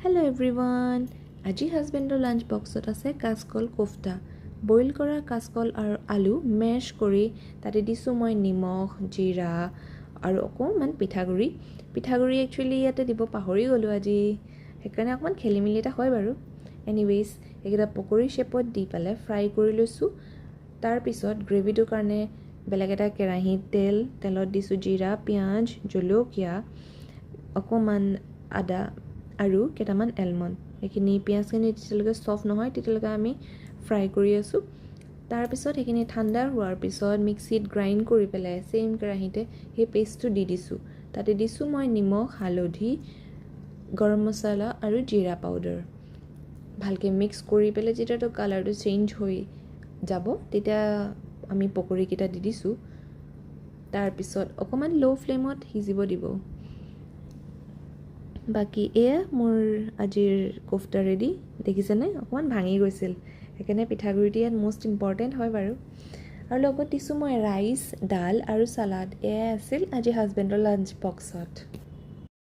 Hello everyone. আজি হাজবেণ্ডৰ lunch বক্সত আছে কাচকল কোফতা। বইল কৰা কাচকল আৰু আলু মেশ কৰি তাতে দিছোঁ মই নিমখ, জিৰা আৰু অকণমান পিঠাগুড়ি একচুৱেলি ইয়াতে দিব পাহৰি গ'লোঁ আজি, সেইকাৰণে অকণমান খেলিমেলি এটা হয় বাৰু। এনিৱেইজ এইকেইটা পকৰি শ্বেপত দি পেলাই ফ্ৰাই কৰি লৈছোঁ। তাৰপিছত গ্ৰেভিটোৰ কাৰণে বেলেগ এটা কেৰাহীত তেলত দিছোঁ জিৰা, পিঁয়াজ, জলকীয়া, অকণমান আদা আৰু কেইটামান এলমণ্ড। সেইখিনি পিঁয়াজখিনি যেতিয়ালৈকে ছফ্ট নহয় তেতিয়ালৈকে আমি ফ্ৰাই কৰি আছোঁ। তাৰপিছত সেইখিনি ঠাণ্ডা হোৱাৰ পিছত মিক্সিত গ্ৰাইণ্ড কৰি পেলাই ছেইম কেৰাহীতে সেই পেষ্টটো দি দিছোঁ। তাতে দিছোঁ মই নিমখ, হালধি, গৰম মছলা আৰু জিৰা পাউডাৰ। ভালকৈ মিক্স কৰি পেলাই যেতিয়াতো কালাৰটো চেঞ্জ হৈ যাব তেতিয়া আমি পকৰিকেইটা দি দিছোঁ। তাৰপিছত অকণমান ল' ফ্লেমত সিজিব দিব। বাকী এয়া মোৰ আজিৰ কোফতা ৰেডি। দেখিছেনে অকণমান ভাঙি গৈছিল, সেইকাৰণে পিঠাগুড়িটো ইয়াত মষ্ট ইম্পৰ্টেণ্ট হয় বাৰু। আৰু লগত দিছোঁ মই ৰাইচ, ডাল আৰু চালাড। এয়াই আছিল আজি হাজবেণ্ডৰ লাঞ্চ বক্সত।